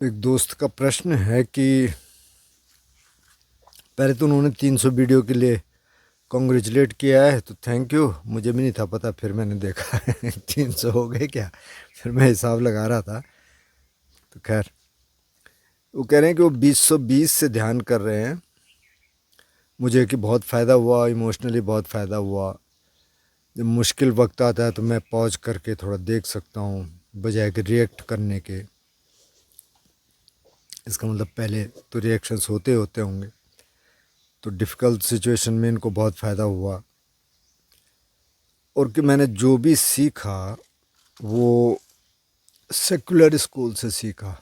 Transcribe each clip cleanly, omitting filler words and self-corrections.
एक दोस्त का प्रश्न है कि पहले तो उन्होंने 300 वीडियो के लिए कॉन्ग्रेचुलेट किया है, तो थैंक यू। मुझे भी नहीं था पता, फिर मैंने देखा 300 हो गए क्या। फिर मैं हिसाब लगा रहा था। तो खैर, वो कह रहे हैं कि वो 2020 से ध्यान कर रहे हैं। मुझे कि बहुत फ़ायदा हुआ, इमोशनली बहुत फ़ायदा हुआ। जब मुश्किल वक्त आता है तो मैं पॉज करके थोड़ा देख सकता हूँ बजाय कि रिएक्ट करने के। इसका मतलब पहले तो रिएक्शंस होते होते होंगे। तो डिफ़िकल्ट सिचुएशन में इनको बहुत फ़ायदा हुआ। और कि मैंने जो भी सीखा वो सेकुलर स्कूल से सीखा।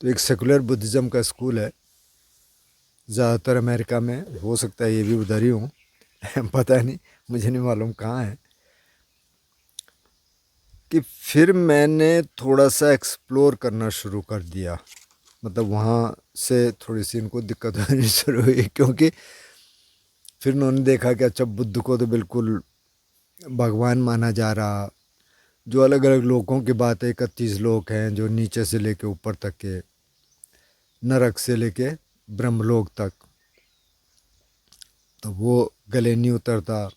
तो एक सेकुलर बुद्धिज़्म का स्कूल है ज़्यादातर अमेरिका में, हो सकता है ये भी उधर ही हूँ पता नहीं, मुझे नहीं मालूम कहाँ है। कि फिर मैंने थोड़ा सा एक्सप्लोर करना शुरू कर दिया। मतलब वहाँ से थोड़ी सी इनको दिक्कत होनी शुरू हुई, क्योंकि फिर उन्होंने देखा कि अच्छा, बुद्ध को तो बिल्कुल भगवान माना जा रहा। जो अलग अलग लोगों की बात है, 31 लोग हैं जो नीचे से लेके ऊपर तक के, नरक से लेके ब्रह्मलोक तक, तो वो गले नहीं उतरता।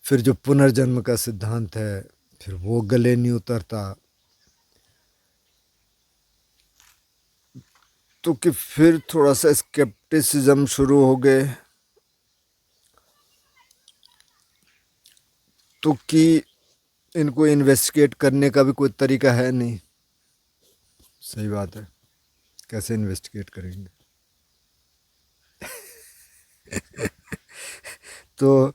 फिर जो पुनर्जन्म का सिद्धांत है, फिर वो गले नहीं उतरता। तो कि फिर थोड़ा सा स्केप्टिसिज्म शुरू हो गए। तो कि इनको इन्वेस्टिगेट करने का भी कोई तरीका है नहीं। सही बात है, कैसे इन्वेस्टिगेट करेंगे। तो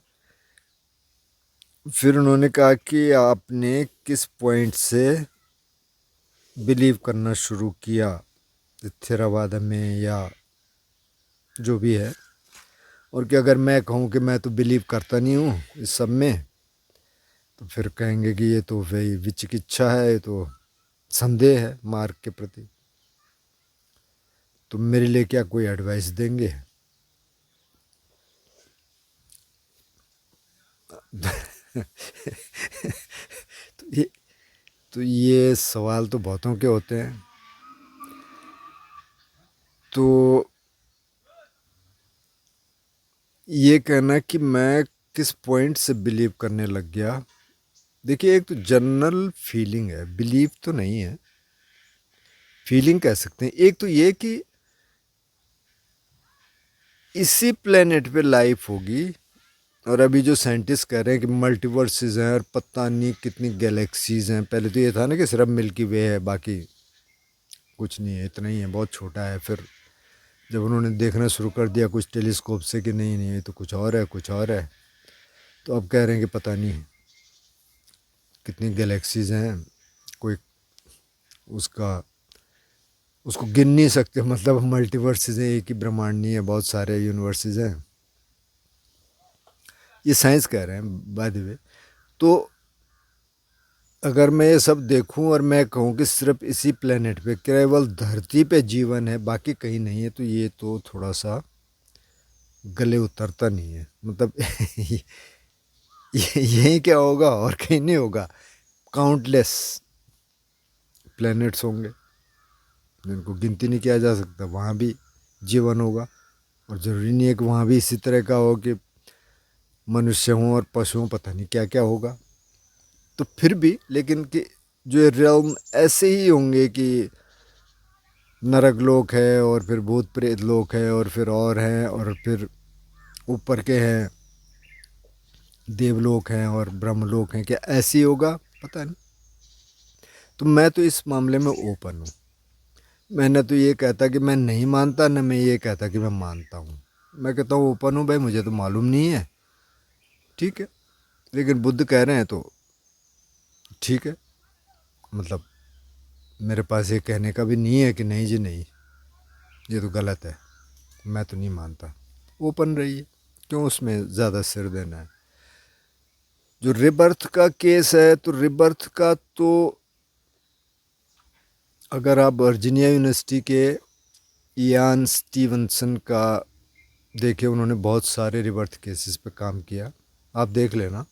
फिर उन्होंने कहा कि आपने किस पॉइंट से बिलीव करना शुरू किया, थेरावाद में या जो भी है। और कि अगर मैं कहूँ कि मैं तो बिलीव करता नहीं हूँ इस सब में, तो फिर कहेंगे कि ये तो भाई विचिकित्सा है, ये तो संदेह है मार्ग के प्रति। तो मेरे लिए क्या कोई एडवाइस देंगे। तो ये सवाल तो बहुतों के होते हैं। तो ये कहना कि मैं किस पॉइंट से बिलीव करने लग गया। देखिए, एक तो जनरल फीलिंग है, बिलीव तो नहीं है, फीलिंग कह सकते हैं। एक तो ये कि इसी प्लेनेट पे लाइफ होगी। और अभी जो साइंटिस्ट कह रहे हैं कि मल्टीवर्सेस हैं और पता नहीं कितनी गैलेक्सीज हैं। पहले तो ये था ना कि सिर्फ मिल्की वे है, बाकी कुछ नहीं है, इतना ही है, बहुत छोटा है। फिर जब उन्होंने देखना शुरू कर दिया कुछ टेलीस्कोप से कि नहीं नहीं, ये तो कुछ और है, कुछ और है, तो अब कह रहे हैं कि पता नहीं कितनी गैलेक्सीज हैं। कोई उसका उसको गिन नहीं सकते। मतलब मल्टीवर्सेस हैं, एक ही ब्रह्मांड नहीं है, बहुत सारे यूनिवर्सेस हैं। ये साइंस कह रहे हैं बाय द वे। तो अगर मैं ये सब देखूं और मैं कहूं कि सिर्फ इसी प्लेनेट पे, केवल धरती पे जीवन है, बाकी कहीं नहीं है, तो ये तो थोड़ा सा गले उतरता नहीं है। मतलब यही क्या होगा और कहीं नहीं होगा। काउंटलेस प्लैनेट्स होंगे जिनको गिनती नहीं किया जा सकता, वहाँ भी जीवन होगा। और ज़रूरी नहीं है कि वहाँ भी इसी तरह का हो कि मनुष्य हों और पशु हों, पता नहीं क्या क्या होगा। तो फिर भी लेकिन कि जो रियल्म ऐसे ही होंगे कि नरक लोक है और फिर भूत प्रेत लोक है और फिर और हैं और फिर ऊपर के हैं देवलोक हैं और ब्रह्मलोक हैं, क्या ऐसे ही होगा, पता नहीं। तो मैं तो इस मामले में ओपन हूँ। मैंने तो ये कहता कि मैं नहीं मानता, न मैं ये कहता कि मैं मानता हूँ। मैं कहता हूँ ओपन हूँ भाई, मुझे तो मालूम नहीं है, ठीक है। लेकिन बुद्ध कह रहे हैं तो ठीक है। मतलब मेरे पास ये कहने का भी नहीं है कि नहीं जी नहीं, ये तो गलत है, मैं तो नहीं मानता। ओपन रहिए, क्यों उसमें ज़्यादा सिर देना है। जो रिबर्थ का केस है, तो रिबर्थ का तो अगर आप वर्जीनिया यूनिवर्सिटी के इयान स्टीवनसन का देखें, उन्होंने बहुत सारे रिबर्थ केसेस पे काम किया, आप देख लेना।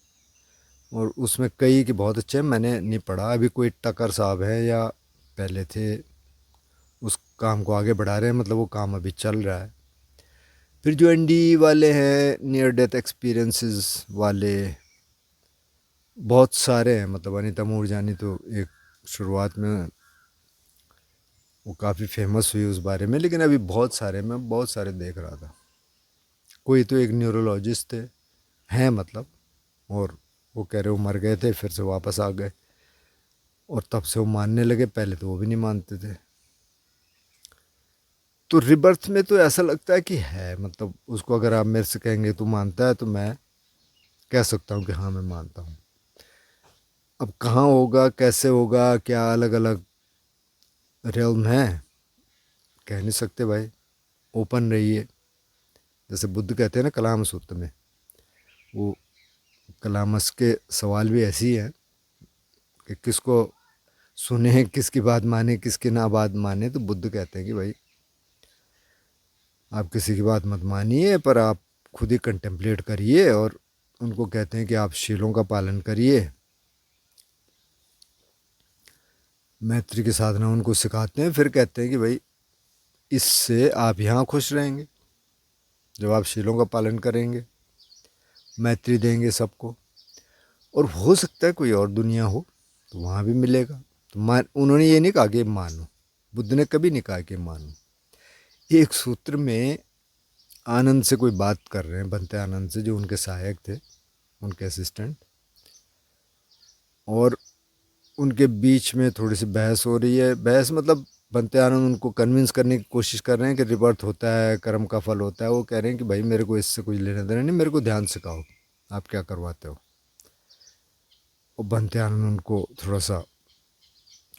और उसमें कई कि बहुत अच्छे हैं, मैंने नहीं पढ़ा। अभी कोई टकर साहब हैं या पहले थे, उस काम को आगे बढ़ा रहे हैं, मतलब वो काम अभी चल रहा है। फिर जो एनडी वाले हैं, नियर डेथ एक्सपीरियंसेस वाले, बहुत सारे हैं। मतलब अनीता मूरजानी तो एक शुरुआत में वो काफ़ी फेमस हुई उस बारे में, लेकिन अभी बहुत सारे, मैं बहुत सारे देख रहा था। कोई तो एक न्यूरोलॉजिस्ट थे, हैं मतलब, और वो कह रहे वो मर गए थे, फिर से वापस आ गए, और तब से वो मानने लगे। पहले तो वो भी नहीं मानते थे। तो रिबर्थ में तो ऐसा लगता है कि है, मतलब उसको अगर आप मेरे से कहेंगे तो मानता है, तो मैं कह सकता हूँ कि हाँ मैं मानता हूँ। अब कहाँ होगा, कैसे होगा, क्या अलग अलग रियल्म है, कह नहीं सकते भाई। ओपन रहिए। जैसे बुद्ध कहते हैं ना कलाम सूत्र में, वो कलामस के सवाल भी ऐसी हैं कि किसको सुने, किसकी बात माने, किसकी ना बात माने। तो बुद्ध कहते हैं कि भाई आप किसी की बात मत मानिए, पर आप खुद ही कंटेम्पलेट करिए। और उनको कहते हैं कि आप शीलों का पालन करिए। मैत्री की साधना उनको सिखाते हैं। फिर कहते हैं कि भाई इससे आप यहाँ खुश रहेंगे जब आप शीलों का पालन करेंगे, मैत्री देंगे सबको। और हो सकता है कोई और दुनिया हो तो वहाँ भी मिलेगा। तो उन्होंने ये नहीं कहा कि मानो, बुद्ध ने कभी नहीं कहा कि मानो। एक सूत्र में आनंद से कोई बात कर रहे हैं, बनते आनंद से, जो उनके सहायक थे, उनके असिस्टेंट, और उनके बीच में थोड़ी सी बहस हो रही है। बहस मतलब बनते आनंद उनको कन्विंस करने की कोशिश कर रहे हैं कि रिबर्थ होता है, कर्म का फल होता है। वो कह रहे हैं कि भाई मेरे को इससे कुछ लेना देना नहीं, मेरे को ध्यान सिखाओ, आप क्या करवाते हो। और बनते आनंद उनको थोड़ा सा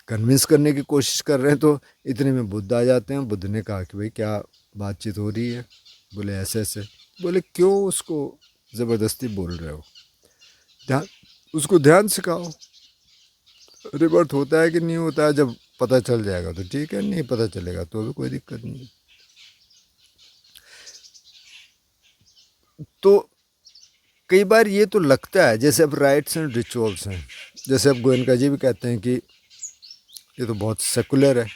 कन्विंस करने की कोशिश कर रहे हैं। तो इतने में बुद्ध आ जाते हैं। बुद्ध ने कहा कि भाई क्या बातचीत हो रही है। बोले ऐसे ऐसे। बोले क्यों उसको ज़बरदस्ती बोल रहे हो, ध्यान, उसको ध्यान सिखाओ। रिबर्थ होता है कि नहीं होता है, जब पता चल जाएगा तो ठीक है, नहीं पता चलेगा तो भी कोई दिक्कत नहीं। तो कई बार ये तो लगता है जैसे अब राइट्स एंड रिचुअल्स हैं। जैसे अब गोयनका जी भी कहते हैं कि ये तो बहुत सेकुलर है।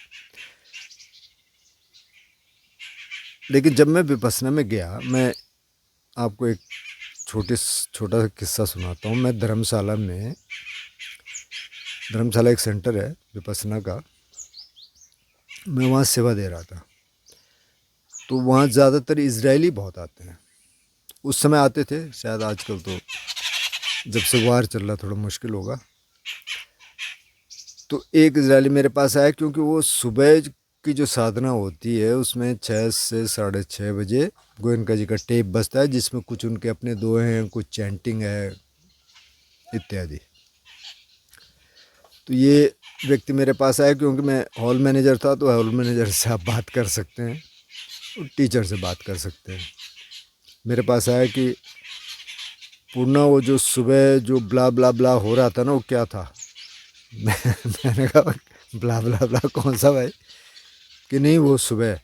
लेकिन जब मैं विपස්සना में गया, मैं आपको एक छोटा सा किस्सा सुनाता हूँ। मैं धर्मशाला एक सेंटर है विपස්සना का, मैं वहाँ सेवा दे रहा था। तो वहाँ ज़्यादातर इजरायली बहुत आते हैं। उस समय आते थे, शायद आजकल तो जब से वार चल रहा थोड़ा मुश्किल होगा। तो एक इजरायली मेरे पास आया, क्योंकि वो सुबह की जो साधना होती है उसमें 6 से 6:30 बजे गोयनका जी का टेप बजता है, जिसमें कुछ उनके अपने दोहे हैं, कुछ चैंटिंग है इत्यादि। तो ये व्यक्ति मेरे पास आया, क्योंकि मैं हॉल मैनेजर था, तो हॉल मैनेजर से आप बात कर सकते हैं और टीचर से बात कर सकते हैं। मेरे पास आया कि पूर्णा वो जो सुबह जो ब्ला ब्ला ब्ला हो रहा था ना, वो क्या था। मैंने कहा ब्ला ब्ला ब्ला कौन सा भाई, कि नहीं वो सुबह।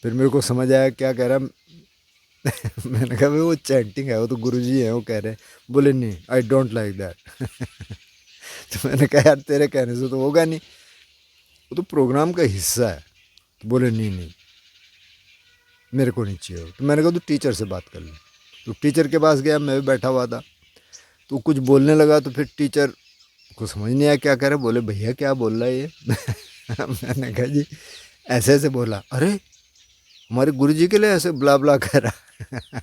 फिर मेरे को समझ आया क्या कह रहा। मैंने कहा भाई वो चैंटिंग है, वो तो गुरुजी हैं, वो कह रहे हैं। बोले नहीं, आई डोंट लाइक दैट। तो मैंने कहा यार तेरे कहने से तो होगा नहीं, वो तो प्रोग्राम का हिस्सा है। तो बोले नहीं नहीं मेरे को नहीं चाहिए। तो मैंने कहा तो टीचर से बात कर ले। तो टीचर के पास गया, मैं भी बैठा हुआ था। तो कुछ बोलने लगा, तो फिर टीचर को समझ नहीं आया क्या कह रहे। बोले भैया क्या बोल रहा है ये। मैंने कहा जी ऐसे ऐसे बोला। अरे हमारे गुरुजी के लिए ऐसे ब्ला ब्ला कर रहा।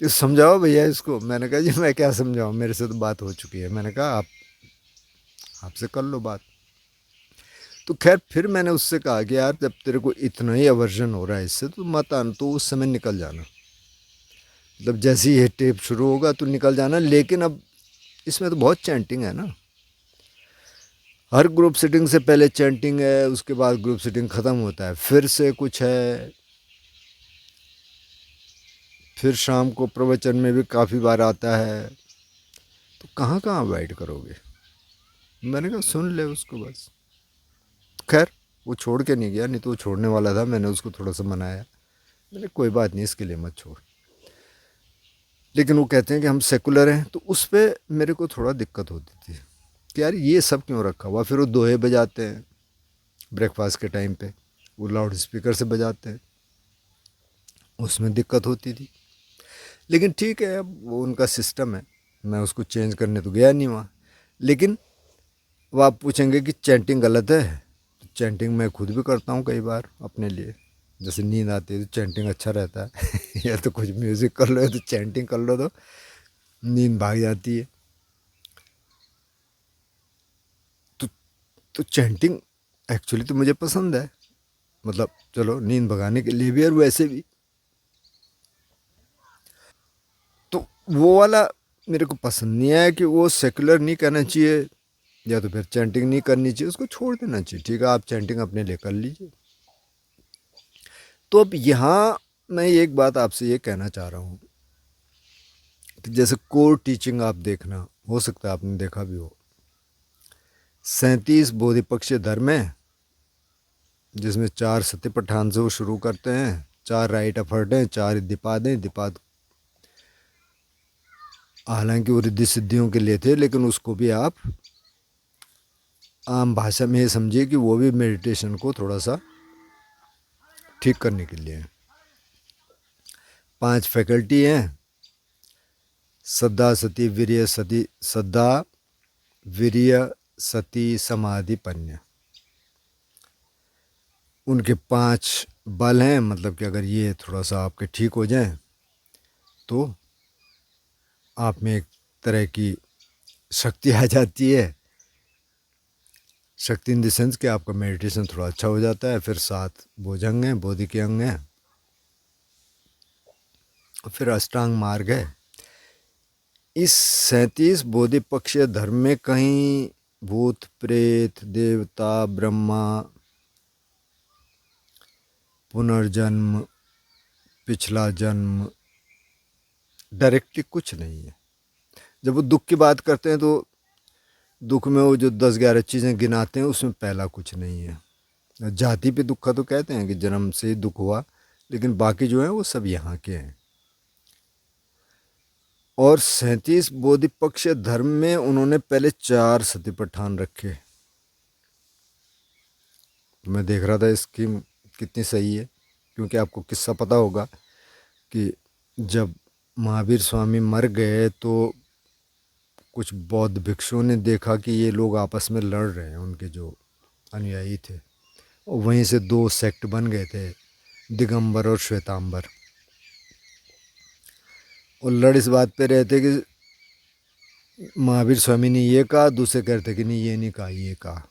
तो समझाओ भैया इसको। मैंने कहा जी मैं क्या समझाऊँ, मेरे से तो बात हो चुकी है। मैंने कहा आप आपसे कर लो बात। तो खैर फिर मैंने उससे कहा कि यार जब तेरे को इतना ही अवर्जन हो रहा है इससे, तो मत आना, तो उस समय निकल जाना। मतलब जैसे ही ये टेप शुरू होगा तो निकल जाना। लेकिन अब इसमें तो बहुत चैंटिंग है ना। हर ग्रुप सेटिंग से पहले चैंटिंग है, उसके बाद ग्रुप सेटिंग ख़त्म होता है, फिर से कुछ है, फिर शाम को प्रवचन में भी काफ़ी बार आता है। तो कहाँ कहाँ अवॉइड करोगे। मैंने कहा सुन ले उसको बस। खैर वो छोड़ के नहीं गया, नहीं तो वो छोड़ने वाला था। मैंने उसको थोड़ा सा मनाया, मैंने कोई बात नहीं इसके लिए मत छोड़। लेकिन वो कहते हैं कि हम सेकुलर हैं, तो उस पर मेरे को थोड़ा दिक्कत होती थी कि यार ये सब क्यों रखा हुआ। फिर वो दोहे बजाते हैं ब्रेकफास्ट के टाइम पे, वो लाउड स्पीकर से बजाते हैं, उसमें दिक्कत होती थी। लेकिन ठीक है, अब वो उनका सिस्टम है, मैं उसको चेंज करने तो गया नहीं वहाँ। लेकिन वो आप पूछेंगे कि चैंटिंग गलत है, तो चैंटिंग मैं खुद भी करता हूँ कई बार अपने लिए। जैसे नींद आती है तो चैंटिंग अच्छा रहता है या तो कुछ म्यूज़िक कर लो या तो चैंटिंग कर लो, तो नींद भाग जाती है। तो तो चैंटिंग एक्चुअली तो मुझे पसंद है, मतलब चलो नींद भगाने के लिए भी और वैसे भी। तो वो वाला मेरे को पसंद नहीं आया कि वो सेकुलर नहीं करना चाहिए या तो फिर चैंटिंग नहीं करनी चाहिए, उसको छोड़ देना चाहिए। ठीक है, आप चैंटिंग अपने लिए कर लीजिए। तो अब यहाँ मैं एक बात आपसे ये कहना चाह रहा हूँ कि जैसे कोर टीचिंग आप देखना, हो सकता है आपने देखा भी हो, 37 बोधिपक्षीय धर्म है, जिसमें 4 सत्यपठान से वो शुरू करते हैं, 4 राइट एफर्ट हैं, 4 दिपाद हैं। दिपाद हालांकि वो रिद्धि सिद्धियों के लिए थे, लेकिन उसको भी आप आम भाषा में ये समझिए कि वो भी मेडिटेशन को थोड़ा सा ठीक करने के लिए है। 5 फैकल्टी हैं, श्रद्धा सती वीर्य सती, श्रद्धा वीर्य सती समाधि पन्य, उनके 5 बल हैं। मतलब कि अगर ये थोड़ा सा आपके ठीक हो जाएं तो आप में एक तरह की शक्ति आ जाती है। शक्ति इन द सेंस कि आपका मेडिटेशन थोड़ा अच्छा हो जाता है। फिर 7 भुजंग हैं, बोधि के अंग हैं, और फिर अष्टांग मार्ग है। इस 37 बोधिपक्षीय धर्म में कहीं भूत प्रेत देवता ब्रह्मा पुनर्जन्म पिछला जन्म डायरेक्टली कुछ नहीं है। जब वो दुख की बात करते हैं तो दुख में वो जो 10-11 चीज़ें गिनाते हैं उसमें पहला कुछ नहीं है। जाति पे दुख का तो कहते हैं कि जन्म से ही दुख हुआ, लेकिन बाकी जो है वो सब यहाँ के हैं। और 37 बोधिपक्ष धर्म में उन्होंने पहले 4 सतिपट्ठान रखे। तो मैं देख रहा था स्कीम कितनी सही है, क्योंकि आपको किस्सा पता होगा कि जब महावीर स्वामी मर गए तो कुछ बौद्ध भिक्षुओं ने देखा कि ये लोग आपस में लड़ रहे हैं, उनके जो अनुयायी थे, और वहीं से 2 सेक्ट बन गए थे, दिगंबर और श्वेतांबर। और लड़ इस बात पे रहे थे कि महावीर स्वामी ने ये कहा, दूसरे कहते कि नहीं ये नहीं कहा, ये कहा।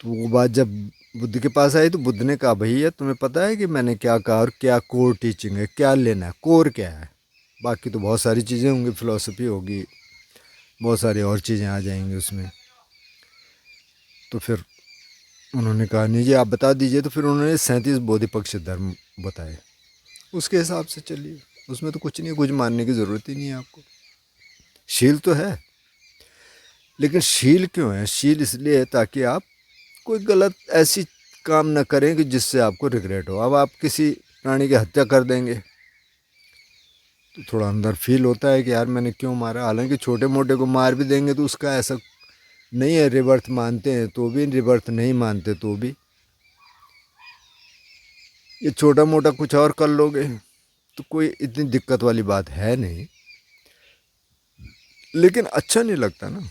तो वो बात जब बुद्ध के पास आई तो बुद्ध ने कहा भैया तुम्हें पता है कि मैंने क्या कहा और क्या कोर टीचिंग है, क्या लेना है, कोर क्या है। बाकी तो बहुत सारी चीज़ें होंगी, फिलॉसफी होगी, बहुत सारी और चीज़ें आ जाएंगी उसमें। तो फिर उन्होंने कहा नहीं जी आप बता दीजिए। तो फिर उन्होंने 37 बोधिपक्ष धर्म बताए, उसके हिसाब से चलिए। उसमें तो कुछ नहीं, कुछ मानने की ज़रूरत ही नहीं है आपको। शील तो है, लेकिन शील क्यों है? शील इसलिए है ताकि आप कोई गलत ऐसी काम ना करें कि जिससे आपको रिग्रेट हो। अब आप किसी प्राणी की हत्या कर देंगे तो थोड़ा अंदर फील होता है कि यार मैंने क्यों मारा। हालांकि छोटे मोटे को मार भी देंगे तो उसका ऐसा नहीं है, रिवर्थ मानते हैं तो भी, रिवर्थ नहीं मानते तो भी। ये छोटा मोटा कुछ और कर लोगे तो कोई इतनी दिक्कत वाली बात है नहीं, लेकिन अच्छा नहीं लगता ना।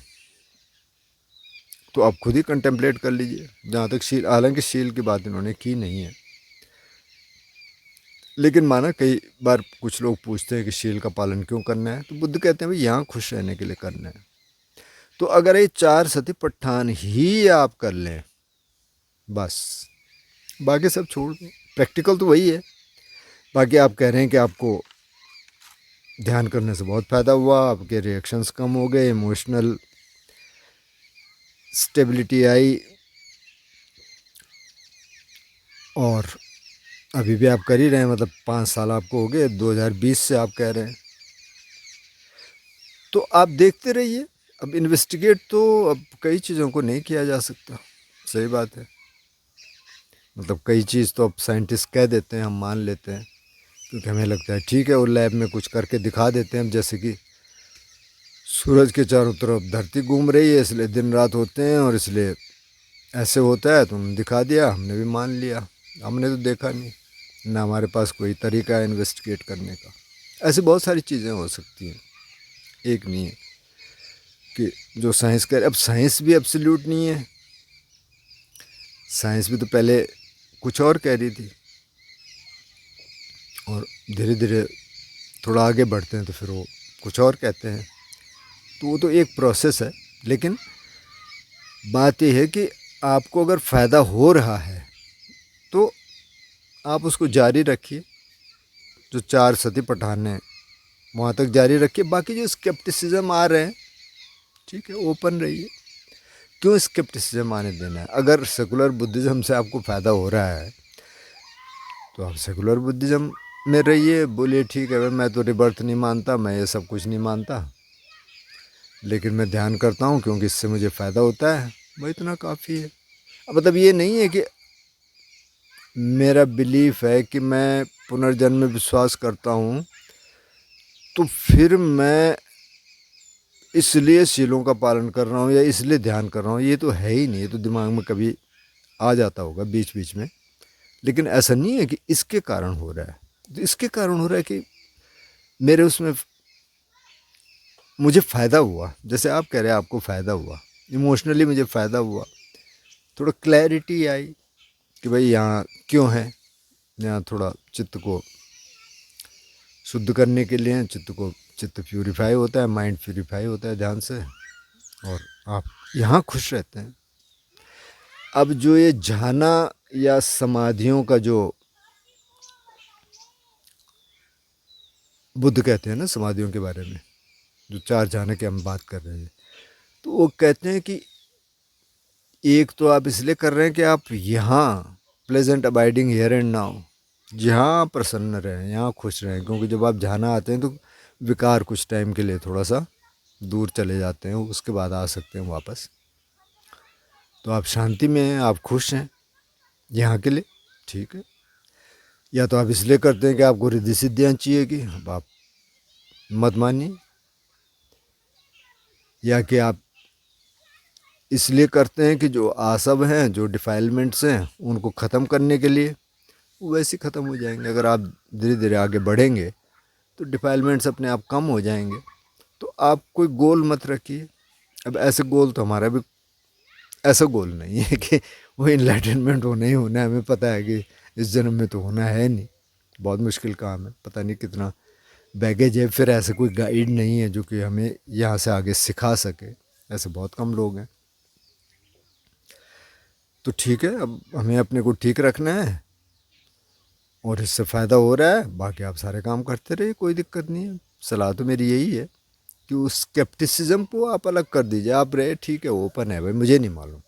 तो आप खुद ही कंटेम्पलेट कर लीजिए। जहाँ तक शील, हालांकि शील की बात इन्होंने की नहीं है, लेकिन माना कई बार कुछ लोग पूछते हैं कि शील का पालन क्यों करना है, तो बुद्ध कहते हैं भाई यहाँ खुश रहने के लिए करना है। तो अगर ये 4 सतिपट्ठान ही आप कर लें बस, बाकी सब छोड़ दें। प्रैक्टिकल तो वही है। बाकी आप कह रहे हैं कि आपको ध्यान करने से बहुत फ़ायदा हुआ, आपके रिएक्शंस कम हो गए, इमोशनल स्टेबिलिटी आई, और अभी भी आप कर ही रहे हैं, मतलब 5 साल आपको हो गए, 2020 से आप कह रहे हैं। तो आप देखते रहिए। अब इन्वेस्टिगेट तो अब कई चीज़ों को नहीं किया जा सकता, सही बात है। मतलब कई चीज़ तो अब साइंटिस्ट कह देते हैं, हम मान लेते हैं, क्योंकि हमें लगता है ठीक है वो लैब में कुछ करके दिखा देते हैं। अब जैसे कि सूरज के चारों तरफ धरती घूम रही है, इसलिए दिन रात होते हैं और इसलिए ऐसे होता है। तुम दिखा दिया, हमने भी मान लिया। हमने तो देखा नहीं, ना हमारे पास कोई तरीका है इन्वेस्टिगेट करने का। ऐसी बहुत सारी चीज़ें हो सकती हैं, एक नहीं है कि जो साइंस कर। अब साइंस भी एब्सोल्यूट नहीं है, साइंस भी तो पहले कुछ और कह रही थी और धीरे धीरे थोड़ा आगे बढ़ते हैं तो फिर वो कुछ और कहते हैं। तो वो तो एक प्रोसेस है। लेकिन बात यह है कि आपको अगर फ़ायदा हो रहा है तो आप उसको जारी रखिए। जो 4 सती पठान है वहाँ तक जारी रखिए। बाकी जो स्केप्टिसिज्म आ रहे हैं, ठीक है, ओपन रहिए। क्यों स्केप्टिसिज्म आने देना है? अगर सेकुलर बुद्धिज़्म से आपको फ़ायदा हो रहा है तो आप सेकुलर बुद्धिज़्म में रहिए। बोलिए ठीक है भाई, मैं तो रिबर्थ नहीं मानता, मैं ये सब कुछ नहीं मानता, लेकिन मैं ध्यान करता हूँ क्योंकि इससे मुझे फ़ायदा होता है, वही इतना काफ़ी है। अब मतलब ये नहीं है कि मेरा बिलीफ है कि मैं पुनर्जन्म में विश्वास करता हूँ तो फिर मैं इसलिए सीलों का पालन कर रहा हूँ या इसलिए ध्यान कर रहा हूँ। ये तो है ही नहीं, ये तो दिमाग में कभी आ जाता होगा बीच बीच में, लेकिन ऐसा नहीं है कि इसके कारण हो रहा है। तो इसके कारण हो रहा है कि मेरे उसमें मुझे फ़ायदा हुआ। जैसे आप कह रहे हैं आपको फ़ायदा हुआ, इमोशनली मुझे फ़ायदा हुआ, थोड़ा क्लैरिटी आई कि भाई यहाँ क्यों है। यहाँ थोड़ा चित्त को शुद्ध करने के लिए, चित्त प्यूरिफाई होता है, माइंड प्यूरिफाई होता है ध्यान से, और आप यहाँ खुश रहते हैं। अब जो ये झाना या समाधियों का जो बुद्ध कहते हैं ना, समाधियों के बारे में जो 4 झाना की हम बात कर रहे हैं, तो वो कहते हैं कि एक तो आप इसलिए कर रहे हैं कि आप यहाँ pleasant abiding here and now, जहाँ प्रसन्न रहें, यहाँ खुश रहें। क्योंकि जब आप जहाँ आते हैं तो विकार कुछ टाइम के लिए थोड़ा सा दूर चले जाते हैं, उसके बाद आ सकते हैं वापस। तो आप शांति में हैं, आप खुश हैं यहाँ के लिए, ठीक है। या तो आप इसलिए करते हैं कि आपको रिद्धि सिद्धियाँ चाहिए, कि अब आप मत मानिए। या कि आप इसलिए करते हैं कि जो आसव हैं, जो डिफाइलमेंट्स हैं, उनको ख़त्म करने के लिए, वो वैसे ही ख़त्म हो जाएंगे। अगर आप धीरे धीरे आगे बढ़ेंगे तो डिफाइलमेंट्स अपने आप कम हो जाएंगे। तो आप कोई गोल मत रखिए। अब ऐसे गोल तो हमारा भी ऐसा गोल नहीं है कि वो इनलाइटनमेंट होना ही होना है। हमें पता है कि इस जन्म में तो होना है नहीं, बहुत मुश्किल काम है, पता नहीं कितना बैगेज है। फिर ऐसे कोई गाइड नहीं है जो कि हमें यहाँ से आगे सिखा सके, ऐसे बहुत कम लोग हैं। तो ठीक है, अब हमें अपने को ठीक रखना है और इससे फ़ायदा हो रहा है, बाकी आप सारे काम करते रहिए, कोई दिक्कत नहीं है। सलाह तो मेरी यही है कि उस स्केप्टिसिज्म को आप अलग कर दीजिए। आप रहे ठीक है, ओपन है भाई, मुझे नहीं मालूम,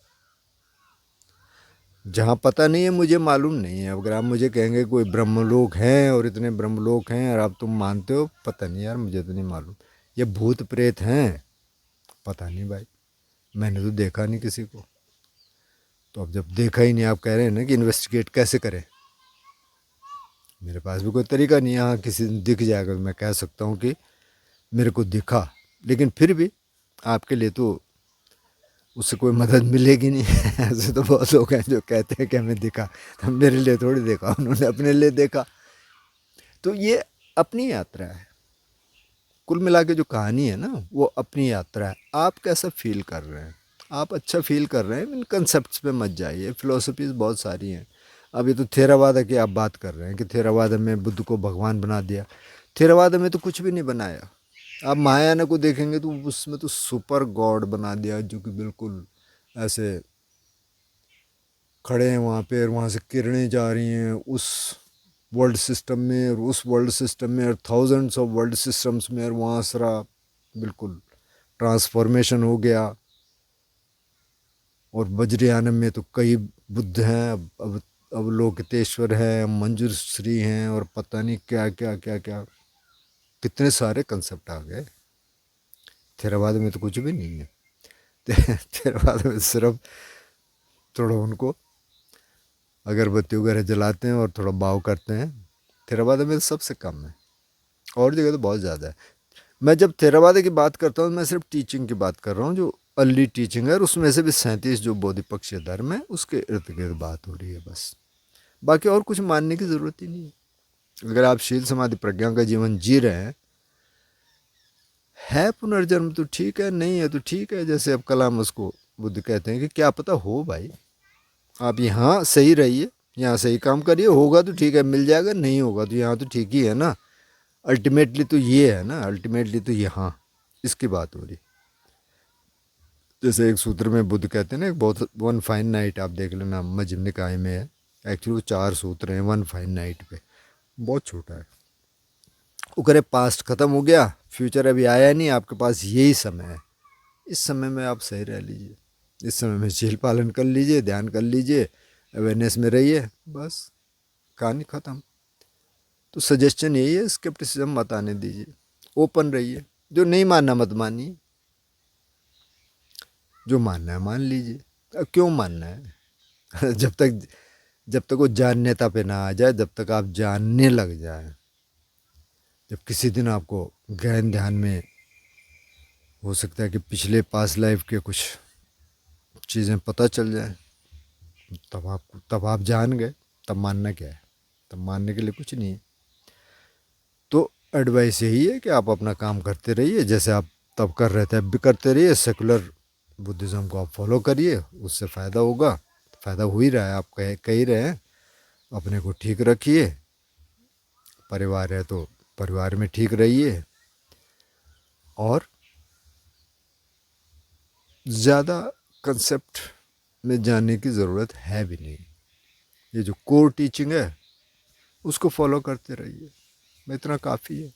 जहाँ पता नहीं है मुझे मालूम नहीं है। अगर आप मुझे कहेंगे कोई ब्रह्मलोक हैं और इतने ब्रह्मलोक हैं और आप तुम मानते हो, पता नहीं यार, मुझे तो नहीं मालूम। ये भूत प्रेत हैं, पता नहीं भाई, मैंने तो देखा नहीं किसी को। तो अब जब देखा ही नहीं, आप कह रहे हैं ना कि इन्वेस्टिगेट कैसे करें, मेरे पास भी कोई तरीका नहीं है। हाँ, किसी दिन दिख जाएगा तो मैं कह सकता हूँ कि मेरे को दिखा, लेकिन फिर भी आपके लिए तो उससे कोई मदद मिलेगी नहीं। ऐसे तो बहुत लोग हैं जो कहते हैं कि हमें दिखा, तो मेरे लिए थोड़ी देखा, उन्होंने अपने लिए देखा। तो ये अपनी यात्रा है, कुल मिला के जो कहानी है ना, वो अपनी यात्रा है। आप कैसा फील कर रहे हैं? आप अच्छा फील कर रहे हैं, इन कंसेप्ट पे मत जाइए। फ़िलोसफीज़ बहुत सारी हैं। अब ये तो थेरावादा की आप बात कर रहे हैं कि थेरावादा में बुद्ध को भगवान बना दिया। थेरावादा में तो कुछ भी नहीं बनाया। आप महायाना को देखेंगे तो उसमें तो सुपर गॉड बना दिया, जो कि बिल्कुल ऐसे खड़े हैं वहाँ पे, और वहाँ से किरणें जा रही हैं उस वर्ल्ड सिस्टम में और उस वर्ल्ड सिस्टम में और थाउजेंड्स ऑफ वर्ल्ड सिस्टम्स में, और वहाँ सारा बिल्कुल ट्रांसफॉर्मेशन हो गया। और वज्रयानम में तो कई बुद्ध हैं, अब लोकतेश्वर है, मंजूश्री हैं, और पता नहीं क्या क्या क्या क्या, कितने सारे कंसेप्ट आ गए। थेरावाद में तो कुछ भी नहीं है। थेरावाद में सिर्फ थोड़ा उनको अगरबत्ती वगैरह जलाते हैं और थोड़ा भाव करते हैं। थेरावाद में तो सबसे कम है, और जगह तो बहुत ज़्यादा है। मैं जब थेरावाद की बात करता हूँ मैं सिर्फ टीचिंग की बात कर रहा हूँ, जो अर्ली टीचिंग है, और उसमें से भी 37 जो बोधिपक्षीय धर्म है उसके इर्द गिर्द बात हो रही है बस। बाकी और कुछ मानने की ज़रूरत ही नहीं है। अगर आप शील समाधि प्रज्ञा का जीवन जी रहे हैं, है पुनर्जन्म तो ठीक है, नहीं है तो ठीक है। जैसे अब कलाम उसको बुद्ध कहते हैं कि क्या पता हो भाई, आप यहाँ सही रहिए, यहाँ सही काम करिए, होगा तो ठीक है मिल जाएगा, नहीं होगा तो यहाँ तो ठीक ही है ना। अल्टीमेटली तो ये है ना, अल्टीमेटली तो यहाँ इसकी बात हो रही। जैसे एक सूत्र में बुद्ध कहते हैं ना, एक बहुत वन फाइन नाइट, आप देख लेना मज्क्धिम निकाय में है, एक्चुअली वो 4 सूत्र हैं वन फाइन नाइट पे, बहुत छोटा है। वो करे पास्ट ख़त्म हो गया, फ्यूचर अभी आया नहीं, आपके पास यही समय है, इस समय में आप सही रह लीजिए, इस समय में शील पालन कर लीजिए, ध्यान कर लीजिए, अवेयरनेस में रहिए, बस कहानी ख़त्म। तो सजेशन यही है, स्केप्टिसिज्म मत आने दीजिए, ओपन रहिए। जो नहीं मानना मत मानिए, जो मानना है मान लीजिए। अब क्यों मानना है जब तक वो जाननेता पे ना आ जाए, जब तक आप जानने लग जाए, जब किसी दिन आपको गहन ध्यान में हो सकता है कि पिछले पास्ट लाइफ के कुछ चीज़ें पता चल जाए, तब आप जान गए, तब मानना क्या है, तब मानने के लिए कुछ नहीं है। तो एडवाइस यही है कि आप अपना काम करते रहिए, जैसे आप तब कर रहे थे अब भी करते रहिए। सेकुलर बुद्धिज़्म को आप फॉलो करिए, उससे फ़ायदा होगा, फ़ायदा हो ही रहा है, आप कह ही रहे हैं। अपने को ठीक रखिए, परिवार है तो परिवार में ठीक रहिए, और ज़्यादा कंसेप्ट में जाने की ज़रूरत है भी नहीं। ये जो कोर टीचिंग है उसको फॉलो करते रहिए, इतना काफ़ी है।